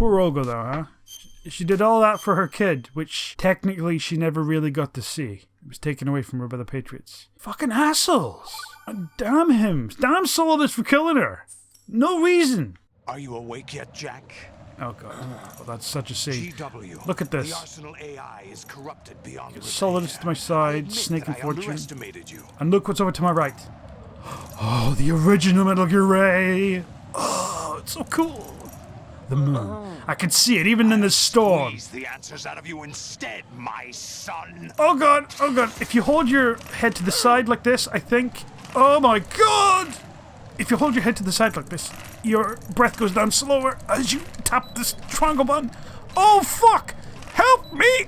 Poor Olga, though, huh? She did all that for her kid, which technically she never really got to see. It was taken away from her by the Patriots. Fucking assholes! Damn him! Damn Solidus for killing her! No reason! Are you awake yet, Jack? Oh god, well, that's such a scene. GW. Look at this. The Arsenal AI is corrupted beyond repair. Solidus to my side, Snake and I Fortune. underestimated you. And look what's over to my right. Oh, the original Metal Gear Ray! Oh, it's so cool! The moon. I can see it even in the storm. Squeeze the answers out of you instead, my son. Oh god, oh god. If you hold your head to the side like this, I think... Oh my god! If you hold your head to the side like this, your breath goes down slower as you tap this triangle button. Oh fuck! Help me!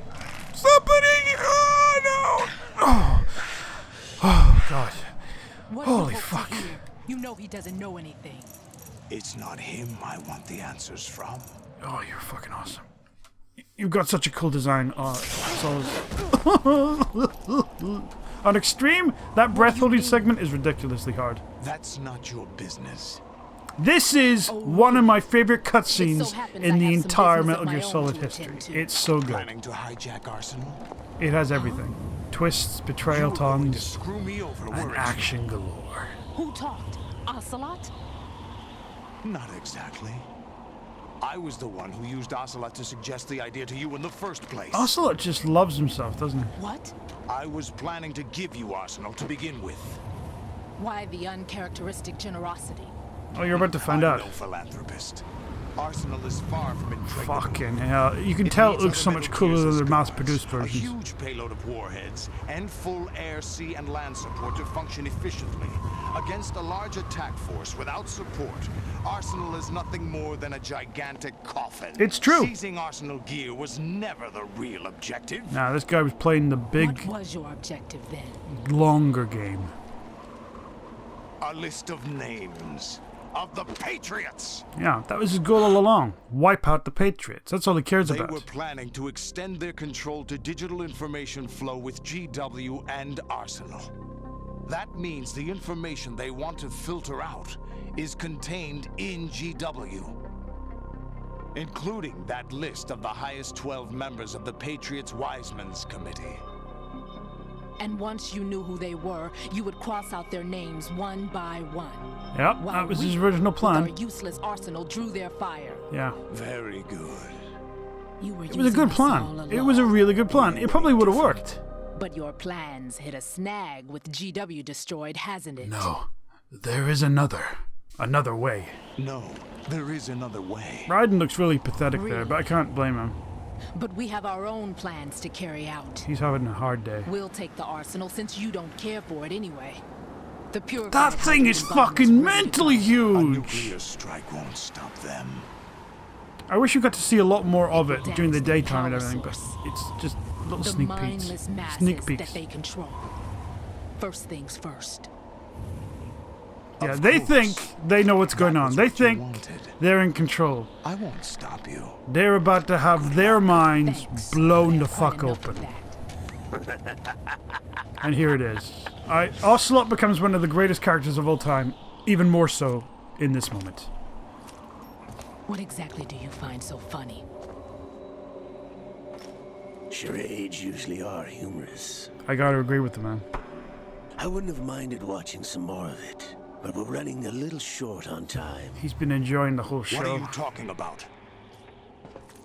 Somebody! Oh no! Oh god. Holy fuck. You know he doesn't know anything. It's not him I want the answers from. Oh, you're fucking awesome. You've got such a cool design. On Extreme, that breath-holding segment is ridiculously hard. That's not your business. This is one of my favorite cutscenes in the entire Metal Gear Solid history. It's so good. Planning to hijack Arsenal? It has everything. Twists, betrayal You're going to tongues, screw me over, and weren't you? action galore. Who talked? Ocelot? Not exactly. I was the one who used Ocelot to suggest the idea to you in the first place. Ocelot just loves himself, doesn't he? What? I was planning to give you Arsenal to begin with. Why the uncharacteristic generosity? Oh, you're about to find I'm out. no philanthropist. Arsenal is far from impregnable. Fucking hell. You can tell it looks so much cooler than the mass-produced A versions. huge payload of warheads and full air, sea, and land support to function efficiently. Against a large attack force without support, Arsenal is nothing more than a gigantic coffin. It's true. Seizing Arsenal gear was never the real objective. Nah, this guy was playing the big, What was your objective then? longer game. A list of names of the Patriots. Yeah, that was his goal all along. Wipe out the Patriots. That's all he cares They about. were planning to extend their control to digital information flow with GW and Arsenal. That means the information they want to filter out is contained in GW, including that list of the highest 12 members of the Patriots Wiseman's Committee. And once you knew who they were, you would cross out their names one by one. Yep, While that was his we, original with plan. our useless arsenal, drew their fire. Yeah. Very good. You were It was a good using us all plan. It was a along. really good plan. It probably would have worked. But your plans hit a snag with GW destroyed, hasn't it? No. There is another way. No, there is another way. Raiden looks really pathetic there, Really? but I can't blame him. But we have our own plans to carry out. He's having a hard day. We'll take the arsenal since you don't care for it anyway. The pure That thing is fucking mentally A huge! nuclear strike won't stop them. I wish you got to see a lot more of it Damn during the it's the daytime and power everything, but source. it's just little The sneak peeks. mindless masses Sneak peeks. that they control. First things first. Yeah, Of they course. think they know what's going That on. was They what you think wanted. they're in control. I won't stop you. They're about to have their minds Thanks. blown the I've had fuck enough open. of that. And here it is. Ocelot becomes one of the greatest characters of all time, even more so in this moment. What exactly do you find so funny? Charades usually are humorous. I gotta agree with the man. I wouldn't have minded watching some more of it, but we're running a little short on time. He's been enjoying the whole What are show. you talking about?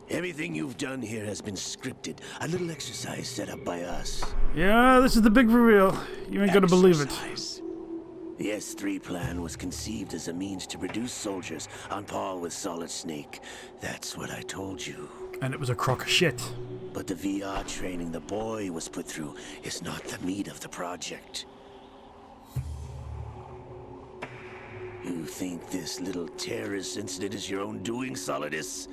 Everything you've done here has been scripted, a little exercise set up by us. Yeah, this is the big reveal. You ain't gonna believe it. Exercise. The S3 plan was conceived as a means to produce soldiers on par with Solid Snake. That's what I told you. And it was a crock of shit. But the VR training the boy was put through is not the meat of the project. You think this little terrorist incident is your own doing, Solidus?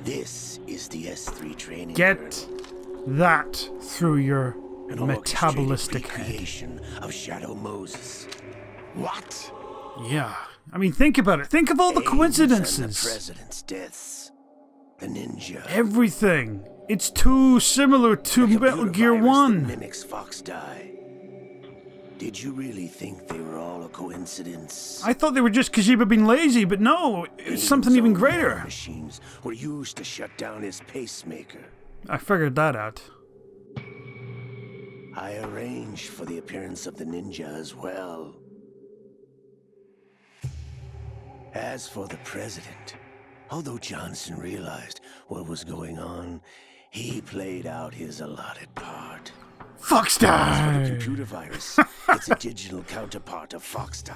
This is the S3 training. Get that through your An metabolistic orchestrated head. recreation of Shadow Moses. What? Yeah. I mean, think about it. Think of all the Aims and coincidences. The president's deaths. The ninja. Everything. It's too similar to The Metal computer Gear virus that 1. mimics Fox Die. Did you really think they were all a coincidence? I thought they were just Khajiit being lazy, but no, it's something even greater. Machines were used to shut down his pacemaker. I figured that out. I arranged for the appearance of the ninja as well. As for the president, although Johnson realized what was going on, he played out his allotted part. Foxtie! The computer virus, it's a digital counterpart of Foxtie.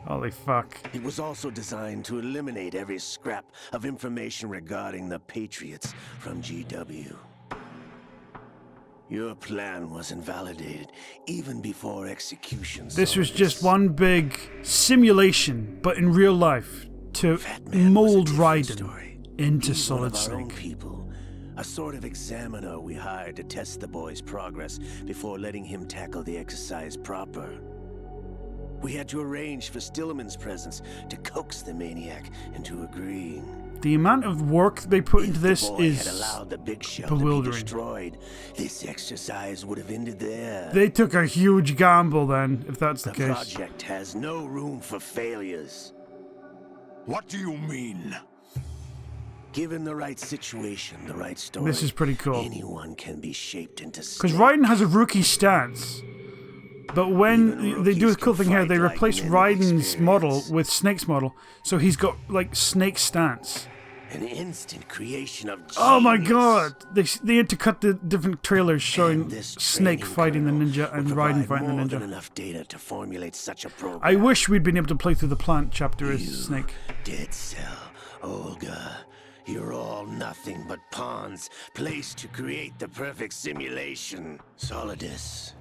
Holy fuck. It was also designed to eliminate every scrap of information regarding the Patriots from GW. Your plan was invalidated even before execution. This was just one big simulation, but in real life, to mold Raiden into Solid Snake. People, a sort of examiner we hired to test the boy's progress before letting him tackle the exercise proper. We had to arrange for Stillman's presence to coax the maniac into agreeing. The amount of work they put into this If the boy is had allowed the big shell bewildering. to be destroyed, this exercise would have ended there. They took a huge gamble then, if that's the case. The project has no room for failures. What do you mean? Given the right situation, the right story, This is pretty cool. anyone can be shaped into Because Snake. Raiden has a rookie stance. But when they do a cool thing here, they replace Raiden's model with Snake's model. So he's got, like, Snake stance. An instant creation of genius. Oh my god! They intercut the different trailers showing And this Snake training fighting the kernel ninja and would Raiden provide fighting the more than ninja. enough data to formulate such a program. I wish we'd been able to play through the plant chapter as Snake. Dead Cell, Olga, you're all nothing but pawns placed to create the perfect simulation. Solidus,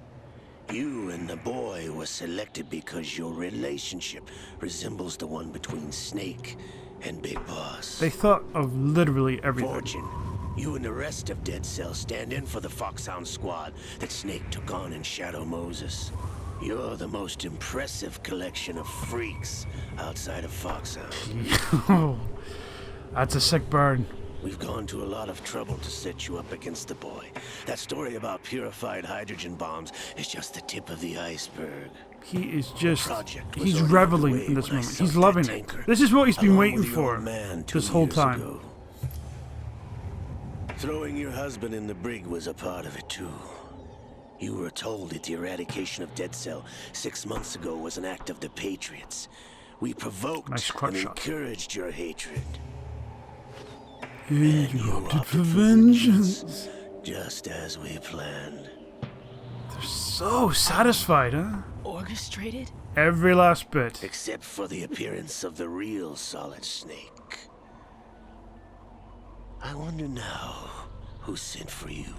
you and the boy were selected because your relationship resembles the one between Snake and Big Boss. They thought of literally everything. Fortune, you and the rest of Dead Cell stand in for the Foxhound squad that Snake took on in Shadow Moses. You're the most impressive collection of freaks outside of Foxhound. Oh, that's a sick burn. We've gone to a lot of trouble to set you up against the boy. That story about purified hydrogen bombs is just the tip of the iceberg. He is just, Project was he's already reveling underway in this when I moment. sunk He's that loving it. tanker, This is what he's been along waiting with your for old man 2 this whole years time. ago. Throwing your husband in the brig was a part of it too. You were told that the eradication of Dead Cell 6 months ago was an act of the Patriots. We provoked Nice crotch and shot. encouraged your hatred. And you opted for vengeance. Just as we planned. They're so satisfied, huh? Orchestrated? Every last bit. Except for the appearance of the real Solid Snake. I wonder now who sent for you.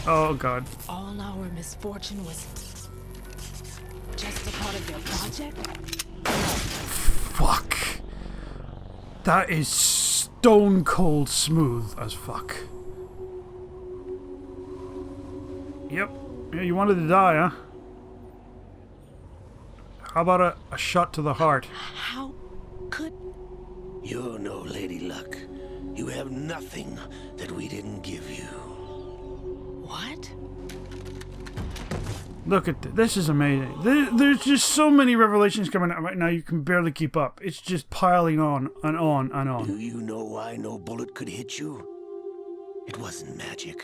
Oh god. All our misfortune was just a part of their project? Fuck. That is stone cold smooth as fuck. Yep. Yeah, you wanted to die, huh? How about a shot to the heart? How could... You're no Lady Luck. You have nothing that we didn't give you. What? Look at this. This is amazing. There's just so many revelations coming out right now you can barely keep up. It's just piling on and on and on. Do you know why no bullet could hit you? It wasn't magic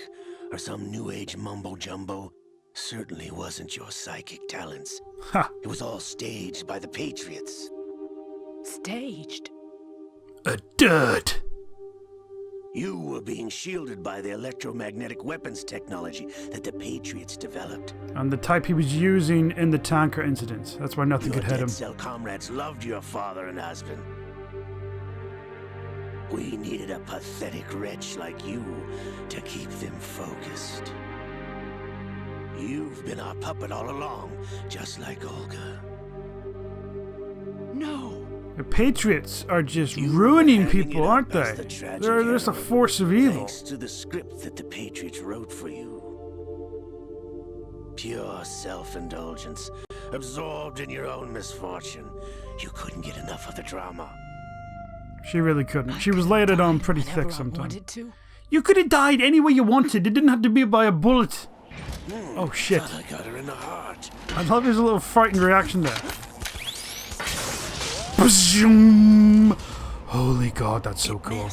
or some new age mumbo jumbo. Certainly wasn't your psychic talents. Ha! It was all staged by the Patriots. Staged? A dud! You were being shielded by the electromagnetic weapons technology that the Patriots developed. And the type he was using in the tanker incidents. That's why nothing Your could hit Dead him. Cell comrades loved your father and husband. We needed a pathetic wretch like you to keep them focused. You've been our puppet all along, just like Olga. No. The Patriots are just You ruining were having people, it aren't up as they? the tragic They're just a hero, force of evil. Thanks to the script that the Patriots wrote for you. Pure self-indulgence, absorbed in your own misfortune. You couldn't get enough of the drama. She really couldn't. She was laid it on pretty Whenever thick I sometimes. wanted to. You could have died any way you wanted. It didn't have to be by a bullet. Oh shit. I got her in the heart. I thought there was a little frightened reaction there. Zoom. Holy god, that's so cool.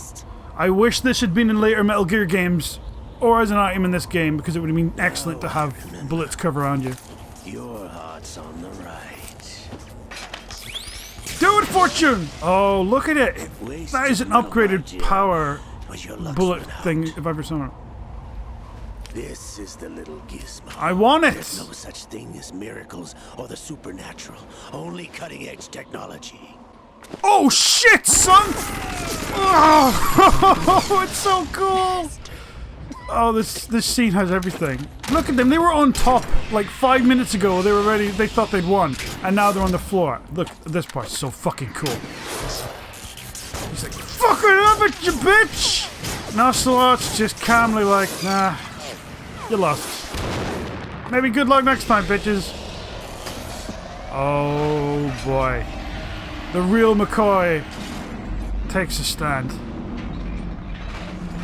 I wish this had been in later Metal Gear games, or as an item in this game, because it would have been excellent to have bullets cover around you. Your heart's on the right. Do it, Fortune! Oh, look at it! That is an upgraded power bullet thing if I've ever seen it. This is the little gizmo. I want it! There's no such thing as miracles or the supernatural. Only cutting-edge technology. Oh shit, son! Oh, it's so cool! Oh, this scene has everything. Look at them, they were on top like 5 minutes ago. They were ready, they thought they'd won. And now they're on the floor. Look, this part's so fucking cool. He's like, fuck it up at you, bitch! Now Slot's just calmly like, nah, you lost. Maybe good luck next time, bitches. Oh boy. The real McCoy takes a stand.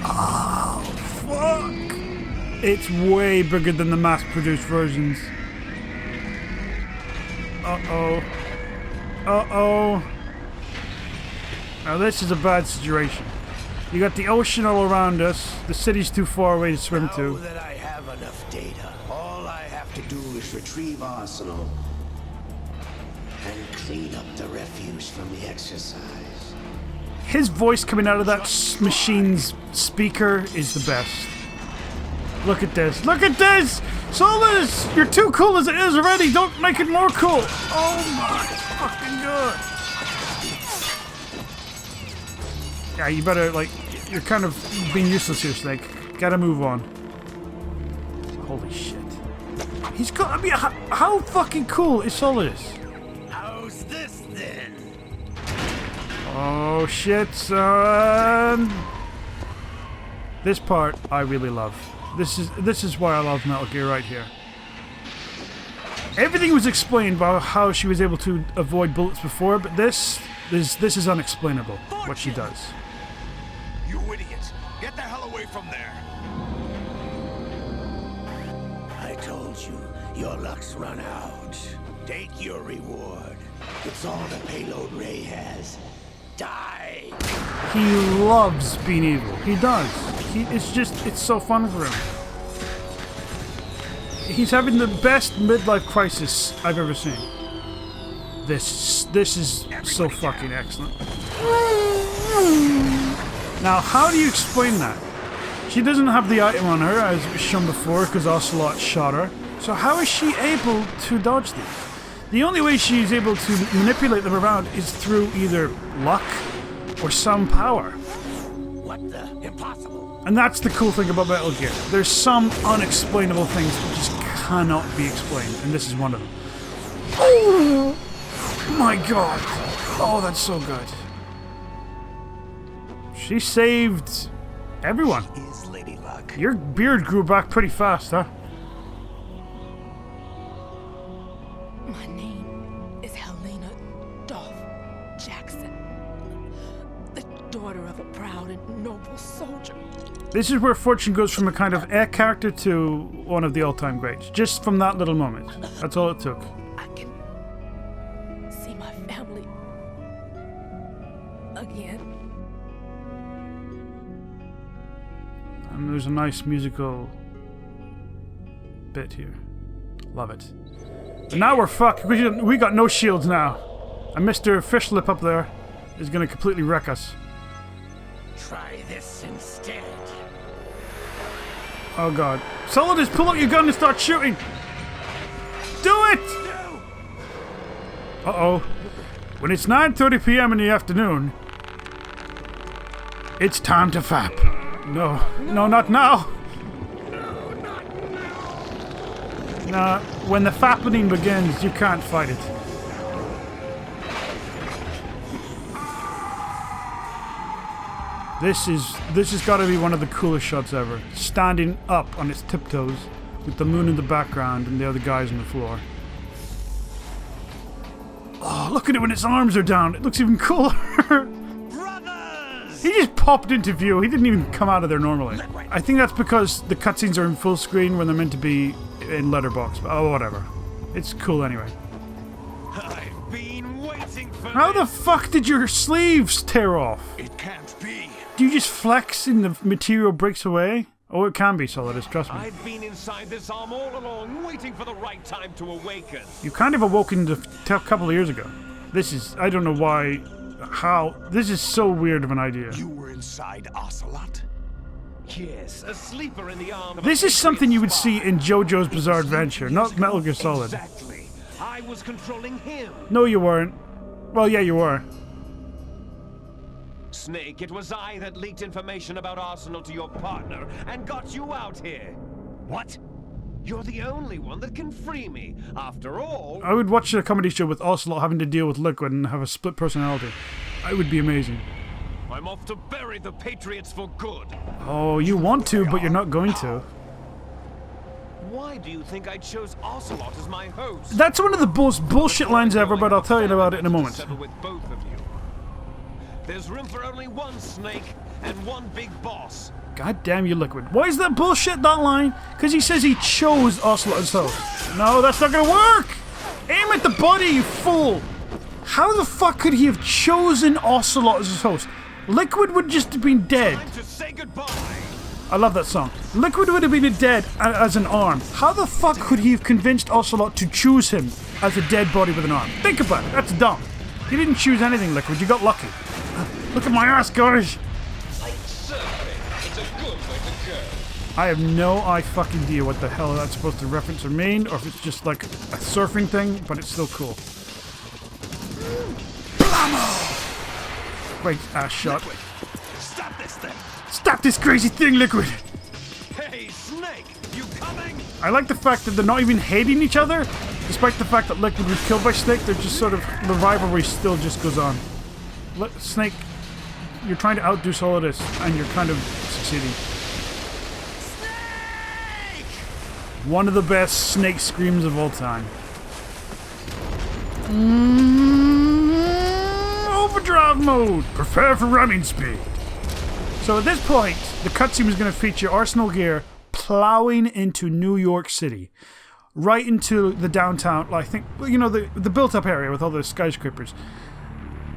Oh, fuck! It's way bigger than the mass-produced versions. Uh-oh. Uh-oh. Now this is a bad situation. You got the ocean all around us. The city's too far away to swim Now to. that I have enough data, all I have to do is retrieve Arsenal and clean up the refuse from the exercise. His voice coming out of that machine's speaker is the best. Look at this. Look at this! Solus! You're too cool as it is already. Don't make it more cool. Oh my fucking god. Yeah, you better, like, you're kind of being useless here, Snake. Gotta move on. Holy shit. He's got, I mean, how fucking cool is Solus? How's this then? Oh shit, son! This part I really love. This is why I love Metal Gear right here. Everything was explained about how she was able to avoid bullets before, but this is unexplainable. What she does. You idiot! Get the hell away from there! I told you, your luck's run out. Take your reward. It's all the payload Ray has. Die! He loves being evil. He does. It's so fun for him. He's having the best midlife crisis I've ever seen. This is so fucking excellent. Now, how do you explain that? She doesn't have the item on her, as was shown before, because Ocelot shot her. So how is she able to dodge these? The only way she's able to manipulate them around is through either luck or some power. What the? Impossible. And that's the cool thing about Metal Gear. There's some unexplainable things that just cannot be explained, and this is one of them. Oh my god. Oh, that's so good. She saved everyone. Is Lady Luck. Your beard grew back pretty fast, huh? My name is Helena Dolph Jackson, the daughter of a proud and noble soldier. This is where Fortune goes from a kind of A character to one of the all-time greats. Just from that little moment. That's all it took. I can see my family again. And there's a nice musical bit here. Love it. But now we're fucked. We got no shields now. And Mr. Fishlip up there is going to completely wreck us. Try this instead. Oh god. Solidus, pull out your gun and start shooting! Do it! No! Uh-oh. When it's 9:30 p.m. in the afternoon, it's time to fap. No, not now. No, when the fappening begins, you can't fight it. This has got to be one of the coolest shots ever. Standing up on its tiptoes with the moon in the background and the other guys on the floor. Oh, look at it when its arms are down. It looks even cooler. Brothers! He just popped into view. He didn't even come out of there normally. I think that's because the cutscenes are in full screen when they're meant to be in letterbox. But oh, whatever. It's cool anyway. I've been waiting for How the fuck did your sleeves tear off? It can't be. Do you just flex and the material breaks away? Oh, it can be, Solidus, trust me. I've been inside this arm all along, waiting for the right time to awaken. You kind of awoken a couple of years ago. This is, I don't know why, how, this is so weird of an idea. You were inside Ocelot? Yes, a sleeper in the arm of This a is something you would Patriot see in JoJo's Bizarre Adventure, not Metal Gear Solid. Exactly. I was controlling him. No, you weren't. Well, yeah, you were. Snake, it was I that leaked information about Arsenal to your partner and got you out here. What? You're the only one that can free me. After all... I would watch a comedy show with Ocelot having to deal with Liquid and have a split personality. It would be amazing. I'm off to bury the Patriots for good. Oh, you want to, but you're not going to. Why do you think I chose Ocelot as my host? That's one of the most bullshit lines ever, but I'll tell you about it in a moment. Settle with both of you. There's room for only one Snake and one big boss. God damn you, Liquid. Why is that bullshit, that line? Because he says he chose Ocelot as host. No, that's not gonna work! Aim at the body, you fool! How the fuck could he have chosen Ocelot as his host? Liquid would just have been dead. Time to say goodbye. I love that song. Liquid would have been dead as an arm. How the fuck could he have convinced Ocelot to choose him as a dead body with an arm? Think about it. That's dumb. You didn't choose anything, Liquid. You got lucky. Look at my ass, guys. Like surfing. It's a good way to go. I have no fucking idea what the hell that's supposed to reference or mean, or if it's just like a surfing thing, but it's still cool. Blammo! Great ass shot. Liquid, stop this thing. Stop this crazy thing, Liquid! Hey, Snake, you coming? I like the fact that they're not even hating each other, despite the fact that Liquid was killed by Snake. They're just sort of, the rivalry still just goes on. Snake, you're trying to outdo Solidus, and you're kind of succeeding. Snake! One of the best Snake screams of all time. Overdrive mode! Prepare for running speed! So at this point, the cutscene was going to feature Arsenal gear plowing into New York City. Right into the downtown, I think, you know, the built-up area with all the skyscrapers.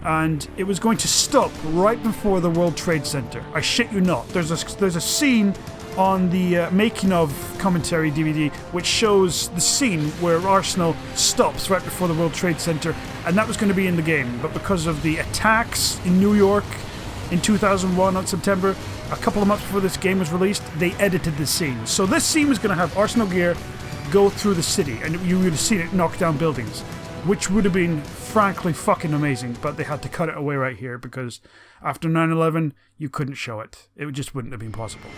And it was going to stop right before the World Trade Center. I shit you not. There's a scene on the making of commentary DVD which shows the scene where Arsenal stops right before the World Trade Center, and that was going to be in the game. But because of the attacks in New York in 2001 on September, a couple of months before this game was released, they edited the scene. So this scene was going to have Arsenal gear go through the city, and you would have seen it knock down buildings, which would have been frankly fucking amazing, but they had to cut it away right here because after 9/11, you couldn't show it. It just wouldn't have been possible.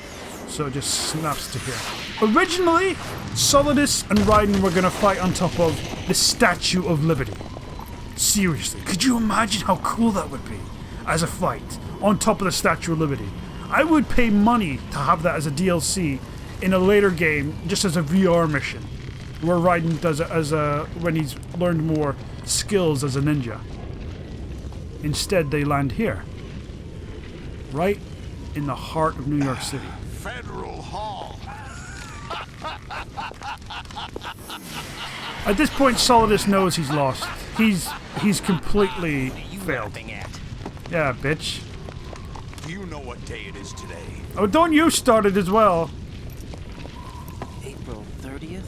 So it just snaps to here. Originally, Solidus and Raiden were going to fight on top of the Statue of Liberty. Seriously, could you imagine how cool that would be as a fight on top of the Statue of Liberty? I would pay money to have that as a DLC in a later game, just as a VR mission, where Raiden does it as when he's learned more skills as a ninja. Instead, they land here, right in the heart of New York City. Federal Hall. At this point, Solidus knows he's lost. He's completely failed. Yeah, bitch. Do you know what day it is today? Oh, don't you start it as well. April 30th?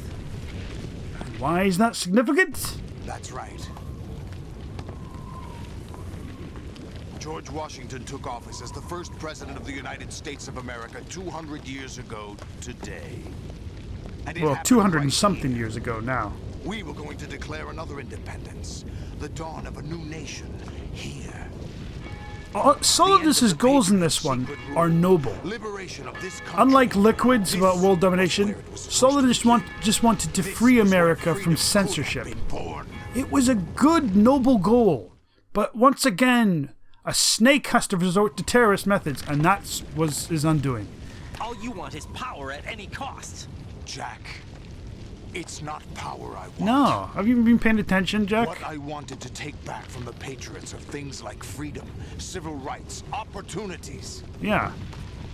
Why is that significant? That's right. George Washington took office as the first president of the United States of America 200 years ago today. And it Well, happened 200 and right something here. years ago now. We were going to declare another independence. The dawn of a new nation here. Solidus's goals in this one are noble. Liberation of this country. Unlike Liquid's about This world domination, was where it was supposed Solidus to be. just wanted to This free is where America freedom from could have censorship. been born. It was a good, noble goal. But once again, a snake has to resort to terrorist methods, and that was his undoing. All you want is power at any cost. Jack, it's not power I want. No, have you been paying attention, Jack? What I wanted to take back from the Patriots are things like freedom, civil rights, opportunities. Yeah.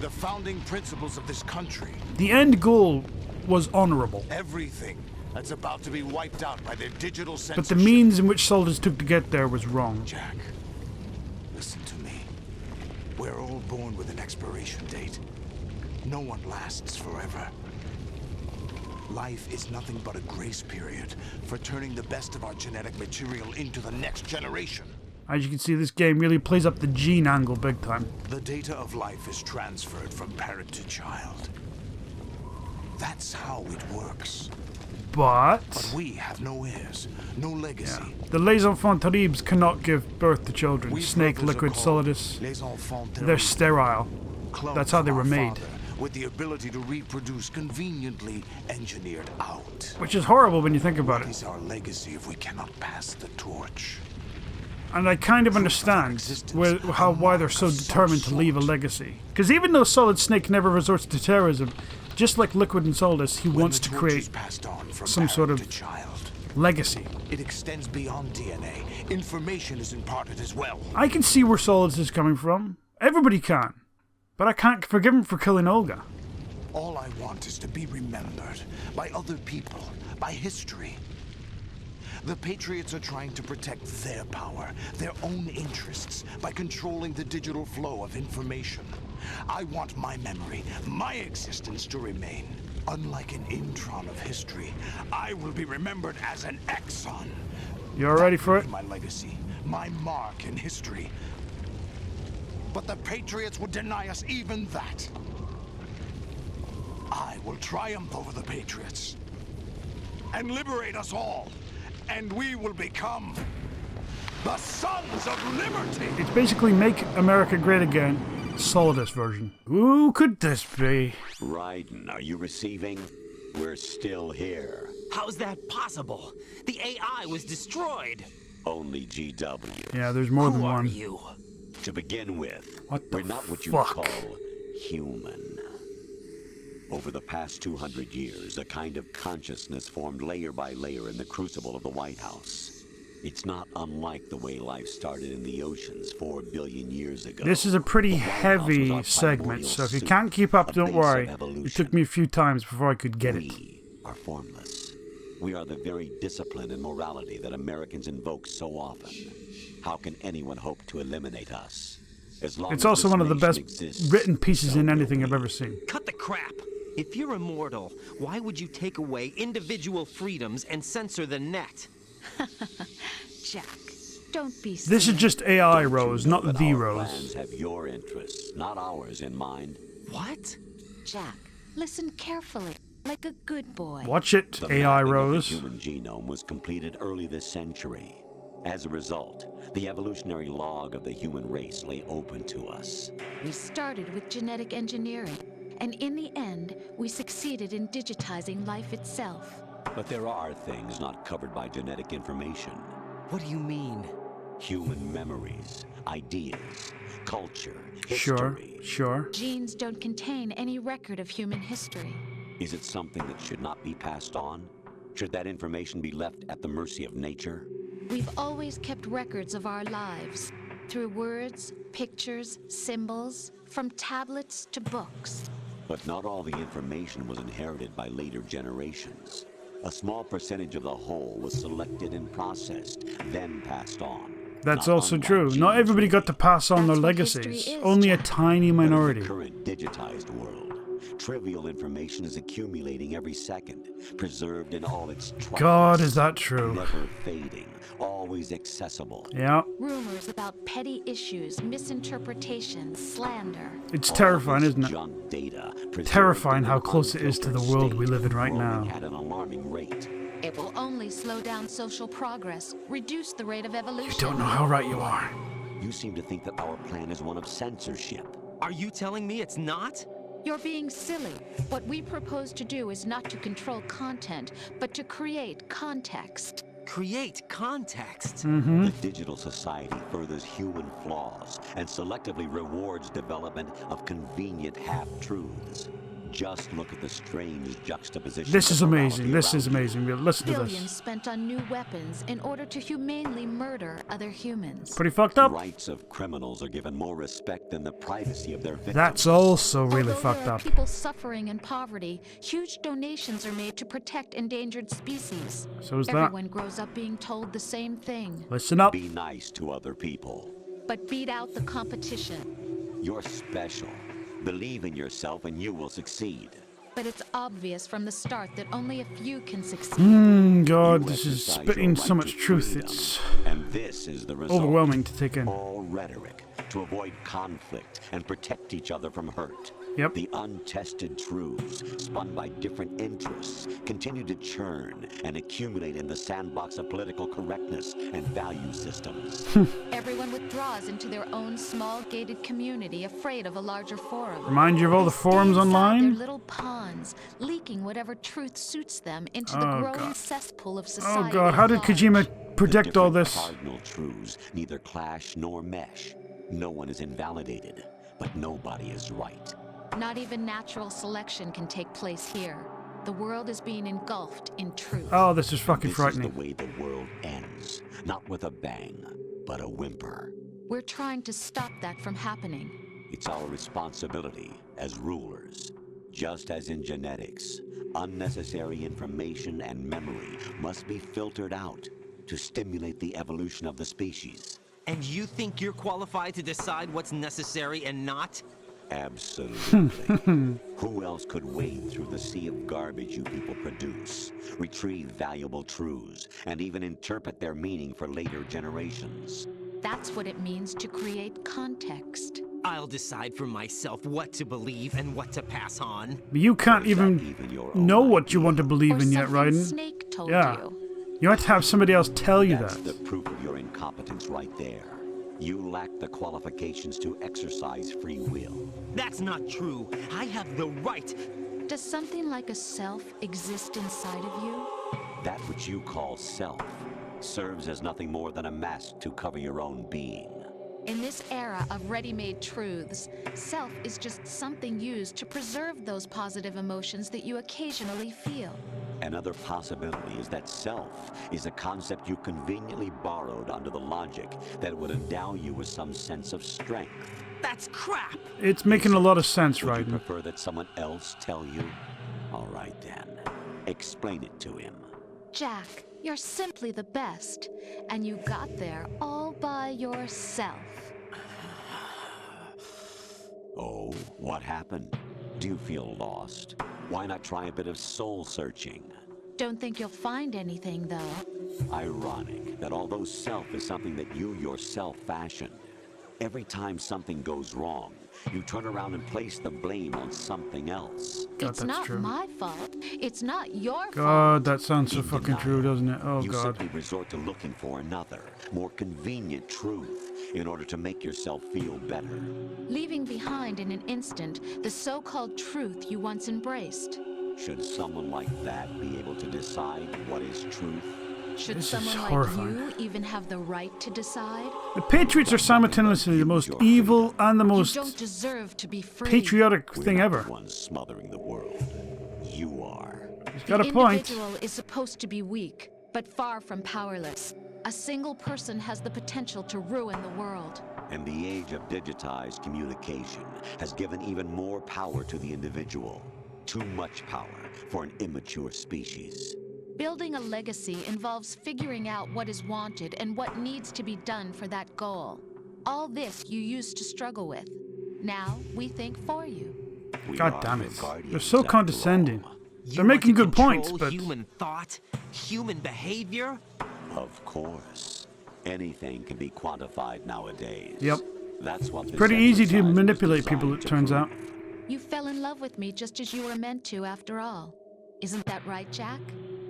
The founding principles of this country. The end goal was honorable. Everything that's about to be wiped out by their digital censorship. But the means in which soldiers took to get there was wrong. Jack, listen to me. We're all born with an expiration date. No one lasts forever. Life is nothing but a grace period for turning the best of our genetic material into the next generation. As you can see, this game really plays up the gene angle big time. The data of life is transferred from parent to child. That's how it works. But we have no heirs, no legacy. Yeah. The Les Enfants Terribles cannot give birth to children. Snake, Liquid, Solidus. They're sterile. That's how they were made. With the ability to reproduce conveniently engineered out. Which is horrible when you think about it. What is our legacy if we cannot pass the torch? And I kind of understand why they're so determined to leave a legacy. Because even though Solid Snake never resorts to terrorism, just like Liquid and Solidus, he wants to create some sort of legacy. It extends beyond DNA. Information is imparted as well. I can see where Solidus is coming from. Everybody can. But I can't forgive him for killing Olga. All I want is to be remembered by other people, by history. The Patriots are trying to protect their power, their own interests, by controlling the digital flow of information. I want my memory, my existence to remain. Unlike an intron of history, I will be remembered as an exon. You all ready for it? My legacy, my mark in history. But the Patriots would deny us even that. I will triumph over the Patriots and liberate us all. And we will become the Sons of Liberty! It's basically Make America Great Again, Solidus version. Who could this be? Raiden, are you receiving? We're still here. How's that possible? The AI was destroyed. Only GW. Yeah, there's more than Who one. are you? To begin with, What the we're not what you fuck? call human. Over the past 200 years, a kind of consciousness formed layer by layer in the crucible of the White House. It's not unlike the way life started in the oceans 4 billion years ago. This is a pretty heavy segment, so if you can't keep up, don't worry. It took me a few times before I could get it. We are formless. We are the very discipline and morality that Americans invoke so often. How can anyone hope to eliminate us? As long It's as also this one of the nation best exists, written pieces so in will anything I've we. ever seen. Cut the crap. If you're immortal, why would you take away individual freedoms and censor the net? Jack, don't be silly. This is just AI Don't you Rose, know not that the our Rose. plans have your interests, not ours, in mind? What? Jack, listen carefully, like a good boy. Watch it, The AI mapping of Rose. the human genome was completed early this century. As a result, the evolutionary log of the human race lay open to us. We started with genetic engineering, and in the end, we succeeded in digitizing life itself. But there are things not covered by genetic information. What do you mean? Human memories, ideas, culture, Sure, history. sure. Genes don't contain any record of human history. Is it something that should not be passed on? Should that information be left at the mercy of nature? We've always kept records of our lives, through words, pictures, symbols, from tablets to books. But not all the information was inherited by later generations. A small percentage of the whole was selected and processed, then passed on. That's Not also unlike true. Not genes everybody got made. to pass on their That's what history legacies. is, Only a Jack. tiny But in minority. the current digitized world, trivial information is accumulating every second, preserved in all its tribes. God, is that true? Never fading, always accessible. Yeah, Rumors about petty issues, misinterpretations, slander. it's All terrifying, this isn't it? junk data preserved Terrifying in how an close it is to the unfiltered world we state, live in right growing now. at an alarming rate. It will only slow down social progress, reduce the rate of evolution. You don't know how right you are. You seem to think that our plan is one of censorship. Are you telling me it's not? You're being silly. What we propose to do is not to control content, but to create context. Create context. Mm-hmm. The digital society furthers human flaws and selectively rewards development of convenient half-truths. Just look at the strange juxtaposition. This is amazing. This is amazing. Listen to Billions this. spent on new weapons in order to humanely murder other humans. Pretty fucked up. Rights of criminals are given more respect than the privacy of their victims. That's also really Although fucked there are up. people suffering in poverty, huge donations are made to protect endangered species. So is that. Everyone grows up being told the same thing. Listen up. Be nice to other people. But beat out the competition. You're special. Believe in yourself and you will succeed. But it's obvious from the start that only a few can succeed. God, You this is exercise spitting your so right much to truth. freedom, It's and this is the result. overwhelming to take in. All rhetoric to avoid conflict and protect each other from hurt. Yep. The untested truths, spun by different interests, continue to churn and accumulate in the sandbox of political correctness and value systems. Everyone withdraws into their own small gated community, afraid of a larger forum. Remind you of all the They stay forums inside online? Their little ponds, leaking whatever truth suits them into the Oh, growing God. cesspool of Oh society. God, how at did large. Kojima predict all The this? different cardinal truths neither clash nor mesh. No one is invalidated, but nobody is right. Not even natural selection can take place here. The world is being engulfed in truth. Oh, this is fucking This frightening. is the way the world ends, not with a bang, but a whimper. We're trying to stop that from happening. It's our responsibility as rulers. Just as in genetics, unnecessary information and memory must be filtered out to stimulate the evolution of the species. And you think you're qualified to decide what's necessary and not? Absolutely. Who else could wade through the sea of garbage you people produce, retrieve valuable truths, and even interpret their meaning for later generations? That's what it means to create context. I'll decide for myself what to believe and what to pass on. You can't Is that even your own know what you idea? want to believe Or in yet, something Raiden. Snake told Yeah. you. You have to have somebody else tell you That's that. the proof of your incompetence right there. You lack the qualifications to exercise free will. That's not true. I have the right. Does something like a self exist inside of you? That which you call self serves as nothing more than a mask to cover your own being. In this era of ready-made truths, self is just something used to preserve those positive emotions that you occasionally feel. Another possibility is that self is a concept you conveniently borrowed under the logic that it would endow you with some sense of strength. That's crap. It's making a lot of sense, Would you Raiden. prefer that someone else tell you? All right then, explain it to him. Jack, you're simply the best, and you got there all by yourself. Oh, what happened? Do you feel lost? Why not try a bit of soul searching? Don't think you'll find anything, though. Ironic that although self is something that you yourself fashioned, every time something goes wrong, you turn around and place the blame on something else. God, It's that's not true. my fault. It's not your fault. God, that sounds so In fucking true, denial, doesn't it? Oh you God. simply resort to looking for another, more convenient truth in order to make yourself feel better. Leaving behind in an instant the so-called truth you once embraced. Should someone like that be able to decide what is truth? Should This is someone like horrifying. you even have the right to decide? The Patriots are simultaneously the most evil and the You most don't deserve to be free. patriotic We're thing not ever. the ones smothering the world. You are. He's The got a point. individual is supposed to be weak, but far from powerless. A single person has the potential to ruin the world. And the age of digitized communication has given even more power to the individual. Too much power for an immature species. Building a legacy involves figuring out what is wanted and what needs to be done for that goal. All this you used to struggle with. Now we think for you. We God are damn your it. guardians They're so after condescending. all. You They're want making to good points, control but human thought, human behavior. Of course. Anything can be quantified nowadays. Yep. That's what this pretty easy to exercise was manipulate people, designed it to turns prove. out. You fell in love with me just as you were meant to after all. Isn't that right, Jack?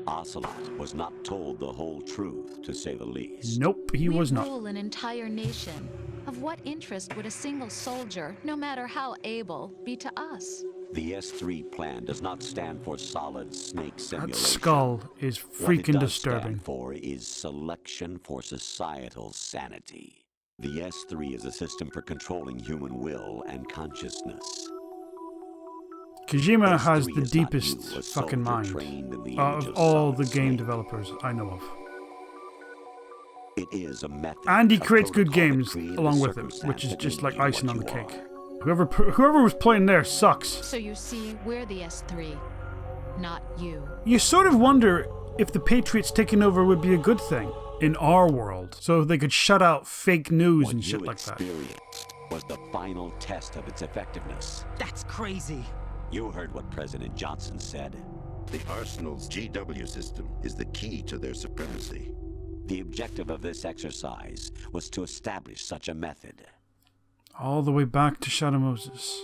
Ocelot was not told the whole truth, to say the least. Nope, he we was not. rule an entire nation. Of what interest would a single soldier, no matter how able, be to us? The S3 plan does not stand for solid snake That simulation. skull is What it freaking does disturbing. stand for is selection for societal sanity. The S3 is a system for controlling human will and consciousness. Kojima has S3 the is not deepest you, a fucking soldier mind trained in the of age of all solid the game snake. developers I know of. It is a method. And he a creates good protocol that games created along the with it, which circumstance is that just made like you icing on what the you cake. are. Whoever was playing there sucks. So you see, we're the S3, not you. You sort of wonder if the Patriots taking over would be a good thing in our world, so they could shut out fake news What and shit you like that. experienced was the final test of its effectiveness. That's crazy. You heard what President Johnson said. The Arsenal's GW system is the key to their supremacy. The objective of this exercise was to establish such a method. All the way back to Shadow Moses.